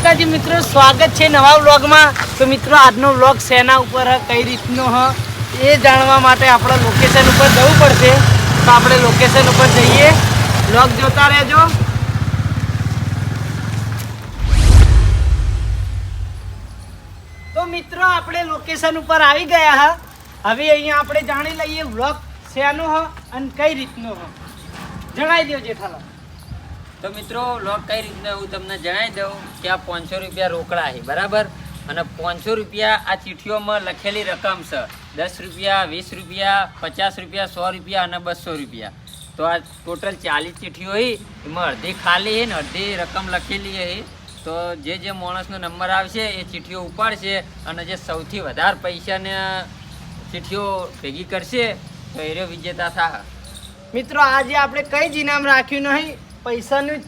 માતાજી મિત્રો, સ્વાગત છે નવા વ્લોગમાં। તો મિત્રો આજનો વ્લોગ શેના ઉપર કઈ રીતનો એ જાણવા માટે આપણે લોકેશન ઉપર જવું પડશે। તો આપણે લોકેશન ઉપર જઈએ, વ્લોગ જોતા રહેજો। તો મિત્રો આપણે લોકેશન ઉપર આવી ગયા હા। હવે અહીંયા આપણે જાણી લઈએ વ્લોગ શેનો અને કઈ રીતનો જણાવી દો જેઠાલાલ। તો મિત્રો વ્લોગ કઈ રીતના હું તમને જણાવી દઉં કે આ 500 રૂપિયા રોકડા છે બરાબર, અને 500 રૂપિયા આ ચીઠીઓમાં લખેલી રકમ છે। 10 રૂપિયા, 20 રૂપિયા, 50 રૂપિયા, 100 રૂપિયા અને 200 રૂપિયા। તો આ ટોટલ 40 ચીઠીઓ છે, એમાં અડધી ખાલી છે ને અડધી રકમ લખેલી છે। તો જે માણસનો નંબર આવશે એ ચીઠીઓ ઉપાડશે, અને જે સૌથી વધારે પૈસાને ચીઠીઓ ભેગી કરશે તો એ વિજેતા થાય। મિત્રો આજે આપણે કઈ જ ઇનામ રાખ્યું નહીં, પૈસાનું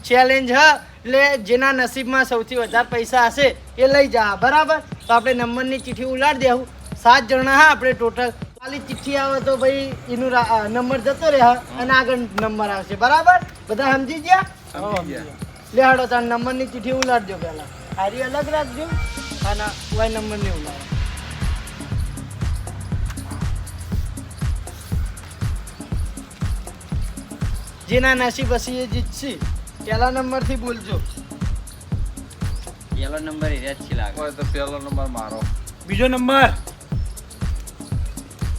ચેલેન્જ હ, એટલે જેના નસીબમાં સૌથી વધારે પૈસા હશે એ લઈ જા બરાબર। તો આપણે નંબરની ચિઠ્ઠી ઉલાડી દેવું। 7 જણા હા આપણે ટોટલ। ખાલી ચિઠ્ઠી આવે તો ભાઈ એનું નંબર જતો રહે અને આગળ નંબર આવશે બરાબર। બધા સમજી ગયા? લે હાડો તાર નંબરની ચિઠ્ઠી ઉલાડી દો પહેલા, હારી અલગ રાખજો અને વાય નંબર નહીં ઉલાડો। જેના નસીબ હશે એ જીતશે। પહેલા નંબર થી બોલજો। પહેલો નંબર એ જ છે લાગે તો પહેલો નંબર મારો, બીજો નંબર,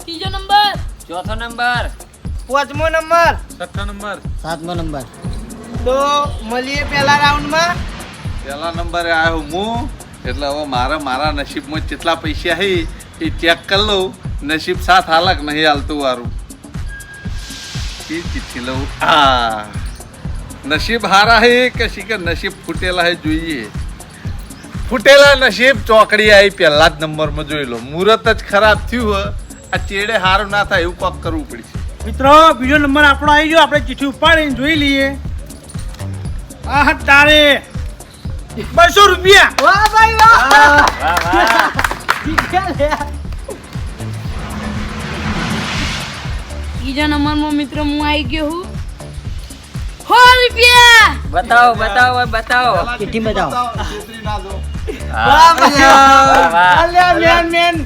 ત્રીજો નંબર, ચોથો નંબર, પાંચમો નંબર, છઠ્ઠો નંબર, સાતમો નંબર। તો મળીએ પહેલા રાઉન્ડમાં। પહેલા નંબરે આવ્યો હું, એટલે હવે મારા નસીબમાં કેટલા પૈસા છે એ ચેક કરી લઉં। નસીબ સાથ હાલક નહીં હાલતું વારું, ચિઠ્ઠી લઉં। આ નસીબ હારા હે કે શીખર નસીબ ફૂટેલા હે જોઈએ। ફૂટેલા નસીબ ચોકડી આવી પહેલા જ નંબરમાં જોઈ લો। મુહૂર્ત જ ખરાબ થયું હોય, આ ચેડે હારું ના થાય એવું કોક કરવું પડશે। મિત્રો બીજો નંબર આપણો આવી ગયો, આપણે ચિઠ્ઠી ઉપાડીને જોઈ લઈએ। આ તારે 200 રૂપિયા। વાહ ભાઈ વાહ, ત્રીજા નંબરમાં મિત્રો હું આવી ગયો હું 100 રૂપિયા। બતાવો બતાવો બતાવો ચિઠ્ઠી બતાવો। છેતરી ના દો। વાહ વાહ, વાહ। અલ્યા મેન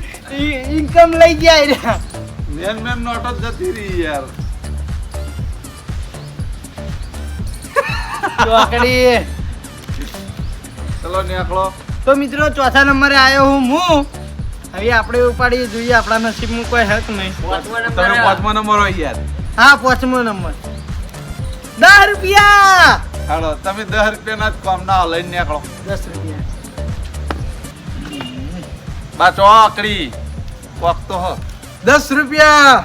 ઇન્કમ લઈ ગયા રે। મેન નોટો જ જતી રહી યાર। ચોકડી। ચલો નીકળો। તો મિત્રો ચોથા નંબરે આવ્યો હું। હવે આપણે ઉપાડીએ જોઈએ આપણા નસીબમાં કોઈ હક નહીં। પાંચમો તમે નંબર 5મો નંબર હોય યાર। હા 5મો નંબર 10 રૂપિયા। હાલો તમે 10 રૂપિયાના જ કામ ના લઈને નીકળો। 10 રૂપિયા બા ચોકડી કોક તો હ 10 રૂપિયા।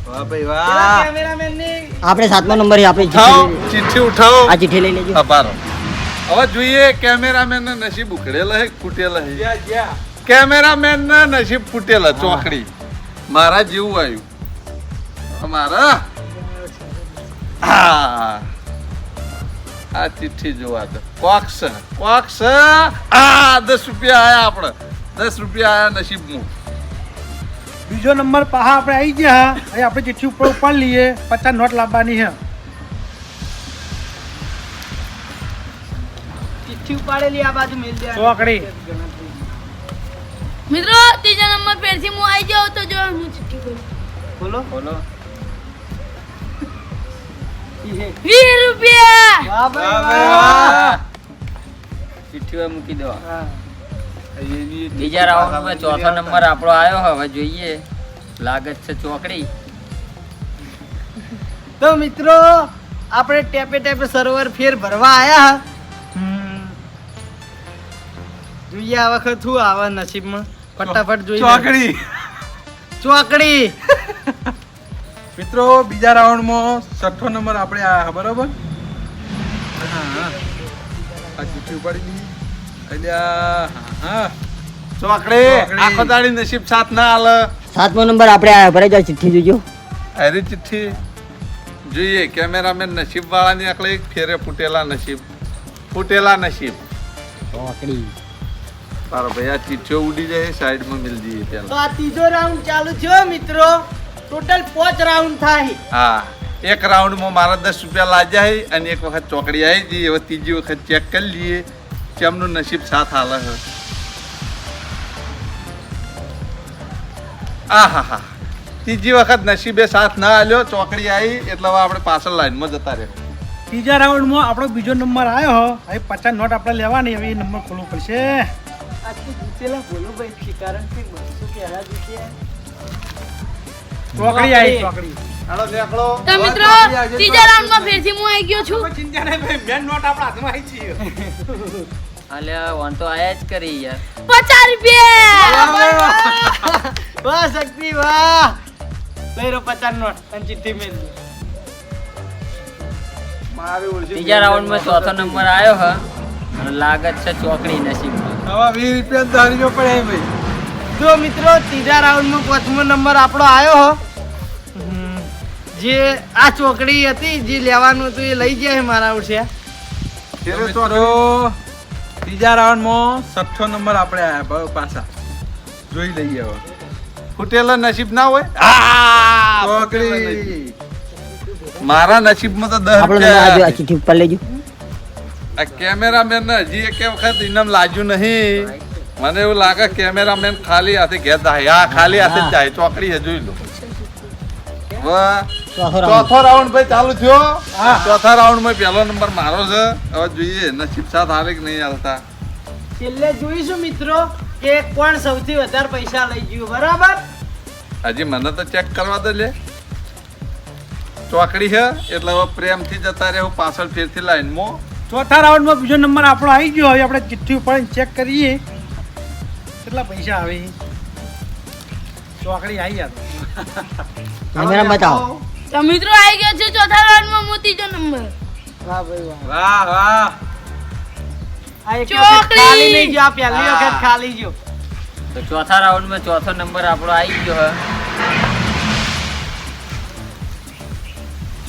વાહ ભાઈ પેલા વાહ। કેમેરામેનની આપણે સાતમો નંબર આપણે ઉઠાવો ચિઠ્ઠી ઉઠાવો। આ ચિઠ્ઠી લઈ લેજો। અપારો હવે જોઈએ કેમેરામેન ના નસીબ ઉખડેલા હે ફૂટેલા હે। કેમેરામેન ના નસીબ ફૂટેલા ચોકડી મારા જેવું આવ્યું મારા। આ ચિઠ્ઠી જોવા તો કોક્સ આ 10 રૂપિયા આયા આપણે 10 રૂપિયા આયા નસીબમાં। બીજો નંબર પાહા આપણે આવી ગયા। હવે આપણે ચિઠ્ઠી ઉપર ઉપાડી લઈએ। 50 નોટ લાવવાની છે। ચિઠ્ઠી ઉપાડેલી આ બાજુ મેલ દે ચોકડી। મિત્રો ત્રીજા નંબર પરથી હું આવી જાઉં તો જો હું ચિઠ્ઠી બોલું બોલો બોલો 20 રૂપિયા। વાહ ભાઈ વાહ ભાઈ વાહ। વાહ। ચિઠ્ઠીઓ મૂકી દો। હા। બીજા રાઉન્ડમાં ચોથો નંબર આપણો આવ્યો, હવે જોઈએ લાગત છે ચોકડી। તો મિત્રો આપણે ટેપે સરોવર ફેર ભરવા આયા। જોઈએ આ વખત શું આવે નસીબમાં, ફટાફટ જોઈએ। ચોકડી મિત્રો બીજા રાઉન્ડમાં 6ઠ્ઠો નંબર આપણે આયા બરોબર। આ ચિઠ્ઠી ઉપાડી દીધી ચોકડી આખો દાડી નસીબ સાથ ના હાલે। સાતમો નંબર આપણે આયા, ભરાઈ જાવ ચિઠ્ઠી જોજો। અરે ચિઠ્ઠી જોઈએ કેમેરામેન નસીબ વાળાની આકલે એક ફેરે ફૂટેલા નસીબ ચોકડી તારો ભાઈ આ ચિઠ્ઠીઓ ઉડી જાય સાઈડમાં મિલ જઈએ તો પેલા। આ ત્રીજો રાઉન્ડ ચાલુ થયો મિત્રો। ટોટલ 5 રાઉન્ડ થાય। હા એક રાઉન્ડમાં મારા 10 રૂપિયા લાગ્યા છે અને એક વખત ચોકડી આવી હતી। હવે ત્રીજી વખત ચેક કરી લઈએ કેમનું નસીબ સાથ હાલે છે. આહાહા ત્રીજી વખત નસીબે સાથ ના આલ્યો, ચોકડી આવી એટલે હવે આપણે પાછળ લાઈનમાં જતા રહે. ત્રીજા રાઉન્ડમાં આપણો બીજો નંબર આવ્યો હવે 50 નોટ આપણે લેવાની, હવે એ નંબર ખોલવો પડશે. આજથી જીતેલા ભોલું ભાઈ છે, કારણ કે 200 પહેલા જીત્યા. ચોકડી આવી, ચોકડી. હાલો નીકળો. તો મિત્રો ત્રીજા રાઉન્ડમાં ફેરથી હું આવી ગયો છું. ચિંતા નહીં ભાઈ, બેન નોટ આપણા હાથમાં આવી છે. અલ્યા વન તો આયા જ કરી યાર. 50 રૂપિયા. વાહ શક્તિ વાહ. લઈ લો 50 નોટ અને ચિઠ્ઠી મેળવી. મારી ઓળખી ત્રીજા રાઉન્ડમાં ચોથો નંબર આવ્યો હ અને લાગત છે ચોકડી નસીબમાં. હવે 20 રૂપિયા ધારીઓ પડે ભાઈ. તો મિત્રો ત્રીજા રાઉન્ડમાં 5મો નંબર આપણો આવ્યો હો. જે આ ચોકડી હતી જે લેવાનું હતું એ લઈ ગયા છે મારા ઉઠ્યા. મિત્રો ત્રીજા રાઉન્ડમાં 6થો નંબર આપણે આયા પાછા જોઈ લઈએ હવે. ફૂટેલા નસીબ ના હોય. ચોકડી. મારા નસીબમાં તો 10 રૂપિયા. આ કેમેરામેન ને હજી એક વખત ઇનામ લાગ્યું નહીં. મને એવું લાગે કેમેરામેન ખાલી હાથે ઘેર જાય. હા ખાલી હાથે જ જાય. ચોકડી છે જોઈ લો. વાહ ચોથો રાઉન્ડ ભાઈ ચાલુ થયો. ચોથા રાઉન્ડ માં પહેલો નંબર મારો છે. હવે જોઈએ નસીબ સાથ હાલે કે નહીં હાલતા. છેલ્લે જોઈશું મિત્રો કે કોણ સૌથી વધારે પૈસા લઈ ગયું. બરાબર. હજી મને તો ચેક કરવા દે લે. ચોકડી છે એટલે હવે પ્રેમથી જતા રહેવું પાછળ ફેરથી લાઈનમાં. ચોથા રાઉન્ડમાં બીજો નંબર આપણો આવી ગયો, હવે આપણે ચિઠ્ઠી ઉપર ચેક કરીએ કેટલા પૈસા આવે. ચોકડી આવી યાર. તો મિત્રો આવી ગયો છે ચોથા રાઉન્ડમાં હું ત્રીજો નંબર. વાહ ભાઈ વાહ. વાહ વાહ. આ એક ચોકડી. વખત ખાલી નહીં ગયો. આ પહેલી વખત ખાલી ગયો. તો ચોથા રાઉન્ડમાં ચોથો નંબર આપણો આવી ગયો હ.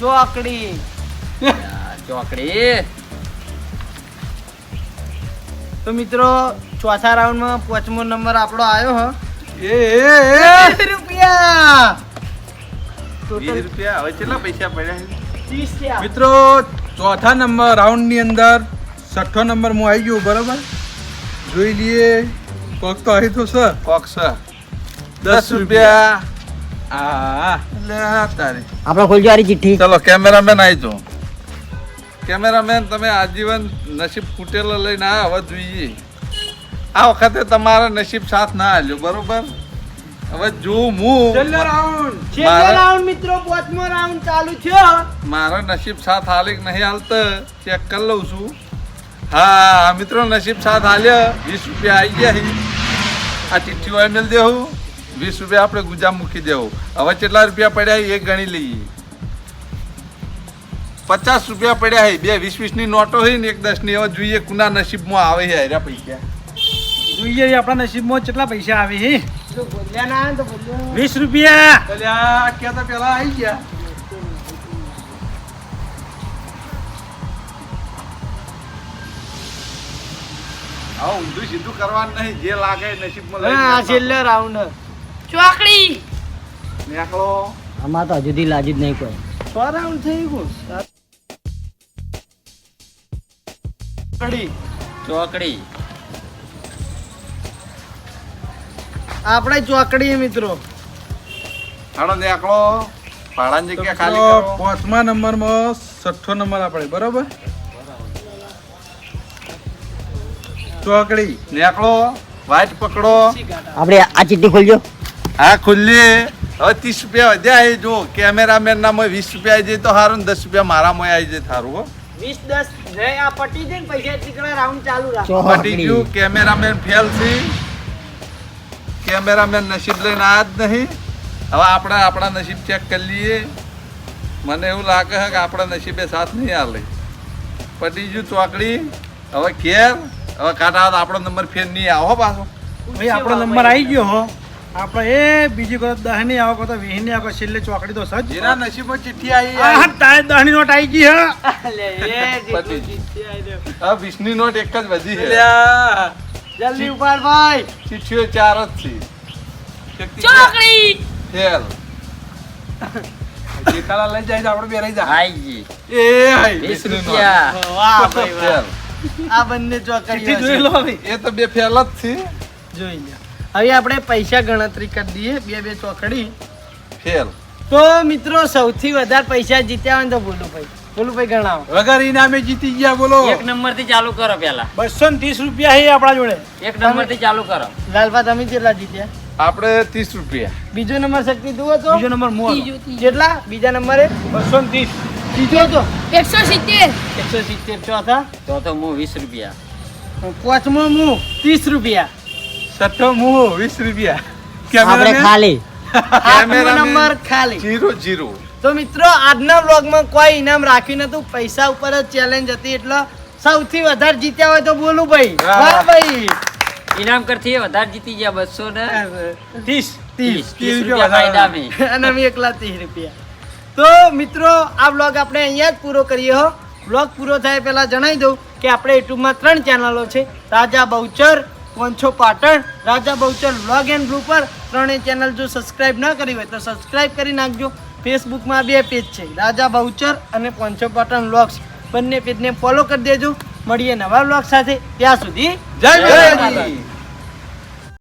ચોકડી. ચોકડી. તો મિત્રો ચોથા રાઉન્ડમાં 5મો નંબર આપણો આવ્યો હ. એ 20 રૂપિયા. 20 રૂપિયા. હવે કેટલા પૈસા પડ્યા છે? 30 થયા. મિત્રો ચોથા નંબર રાઉન્ડની અંદર 6થો નંબર હું આવી ગયો બરાબર. જોઈ લઈએ કોક તો આવી તો સર. કોક છે 10 રૂપિયા. આ લે તારી. આપણે ખોલજો આરી ચિઠ્ઠી. ચલો કેમેરામેન આવી જાઓ. કેમેરામેન તમે આજીવન નસીબ ફૂટેલો લઈને આ હવે જોઈએ. આ વખતે તમારા નસીબ સાથ ના આલ્યો બરોબર. હવે જોઉં હું છેલ્લો રાઉન્ડ. છેલ્લો મારા- રાઉન્ડ મિત્રો 5મો રાઉન્ડ ચાલુ થયો. મારા નસીબ સાથ હાલે કે નહીં હાલતા ચેક કરી લઉં છું. હા મિત્રો નસીબ સાથ હાલ્યો. 20 રૂપિયા આવી ગયા છે. આ ચિઠ્ઠી હોય મેળ દેવું. 20 રૂપિયા આપણે ગુજા મૂકી દેવું. હવે કેટલા રૂપિયા પડ્યા છે એ ગણી લઈએ. 50 રૂપિયા પડ્યા છે. 2 20 ની નોટો હોય ને 1 10 ની. હવે જોઈએ કુના નસીબમાં આવે છે આયરા પૈસા. જોઈએ આપણા નસીબમાં કેટલા પૈસા આવે છે. તો બોલ્યા ના તો બોલ્યો. 20 રૂપિયા. અલ્યા ક્યાં તો પેલા આવી ગયા. હવે ઊંધું સીધું કરવાનું નહીં. જે લાગે એ નસીબમાં લઈ હા લેવાનું. છેલ્લો રાઉન્ડ. ચોકડી. નીકળો. આમાં તો હજુ સુધી લાજુ જ નહીં કોઈ. 6 રાઉન્ડ થઈ ગયું. ચોકડી. ચોકડી. આપણે ચોકડી મિત્રો. હાલો નીકળો. ભાડાની જગ્યા ખાલી તો કરો. 5મા નંબરમાં 6થો નંબર આપણે બરાબર. ચોકડી. નીકળો. વાઇટ પકડો. આપણે આ ચિઠ્ઠી ખોલજો. હા ખુલ્લી. હવે 30 રૂપિયા વધ્યા છે. જો કેમેરામેન નામાં 20 રૂપિયા આવી જાય તો સારું ને 10 રૂપિયા મારામાં આવી જાય સારું. હો 20 10 રે આ પટી દે ને પૈસા ચીકણા રાઉન્ડ ચાલુ રાખ. પટી ગયું. કેમેરામેન ફેલ છે. કેમેરામેન નસીબ લઈને આવ્યા જ નહીં. હવે આપણે આપણા નસીબ ચેક કરી લઈએ. મને એવું લાગે છે કે આપણા નસીબે સાથ નહીં હાલે. પટી ગયું ચોકડી. હવે ઘેર. હવે કાઢા તો આપણો નંબર ફેર નહીં આવો પાછો. ભાઈ આપણો નંબર આવી ગયો હો. આપણે એ બીજી કોઈ 10 ની આવો તો 20 ની આવો છેલ્લે ચોકડી તો સજ. જેના નસીબમાં ચિઠ્ઠી આવી આ તારે 10 ની નોટ આવી ગઈ હે. લે એ જેટલું જીત્યા આઈ રહ્યો. હવે 20 ની નોટ એક જ વધી છે. અલ્યા. જલ્દી ઉપાડ ભાઈ. ચીઠીઓ 4 જ છે. ચોકડી. ફેલ. જેઠાલાલ લઈ જાય તો આપણે બે રહી જાય. આઈ ગઈ. એ હાય 20 રૂપિયા. વાહ ભાઈ વાહ. ફેલ. આ બંને ચિઠ્ઠી ચોકડીઓ જોઈ છે. લો હવે એ તો બે ફેલ જ છે. જોઈ લો. હવે આપણે પૈસા ગણતરી કરી દઈએ બે બે ચોકડી. ફેલ. તો મિત્રો સૌથી વધારે પૈસા જીત્યા હોય ને તો ભોલુભાઈ ગણાવો. વગર ઇનામે જીતી ગયા બોલો. એક નંબર થી ચાલુ કરો પેલા. 230 રૂપિયા છે આપણા જોડે. એક નંબર થી ચાલુ કરો. લાલભા તમે કેટલા જીત્યા? આપણે 30 રૂપિયા. બીજો નંબર શક્તિ તું હતો? બીજો નંબર મો કેટલા? બીજા નંબરે 230. ત્રીજો હતો 170. 170. ચોથા તો હું 20 રૂપિયા. પાંચમો હું 30 રૂપિયા. છઠ્ઠો મુહો 20 રૂપિયા. આપણે કેમેરામેન ખાલી આઠમો નંબર ખાલી. 0-0. તો મિત્રો આજના વ્લોગમાં કોઈ ઇનામ રાખ્યું નતું, પૈસા ઉપર જ ચેલેન્જ હતી, એટલે સૌથી વધારે જીત્યા હોય તો બોલું ભાઈ. વાહ ભાઈ. ઇનામ કરથી વધારે જીતી ગયા 200 ને 30. 30 રૂપિયા ફાયદા મેં. અને અમે એકલા 30 રૂપિયા. તો મિત્રો આ વ્લોગ આપણે અહીંયા જ પૂરો કરીએ હો. વ્લોગ પૂરો થાય પહેલા જણાવી દઉં કે આપણે યુટ્યુબમાં 3 ચેનલો છે, રાજા બહુચર, પોંછો પાટણ, રાજા બહુચર વ્લોગ એન્ડ બ્લૂપર. ત્રણેય ચેનલ જો સબસ્ક્રાઇબ ન કરી હોય તો સબસ્ક્રાઇબ કરી નાખજો. ફેસબુકમાં 2 પેજ છે, રાજા બહુચર અને પોંછો પાટણ વ્લોગ્સ. બંને પેજને ફોલો કરી દેજો. મળીએ નવા વ્લોગ સાથે. ત્યાં સુધી જય જય માતાજી. માતાજી.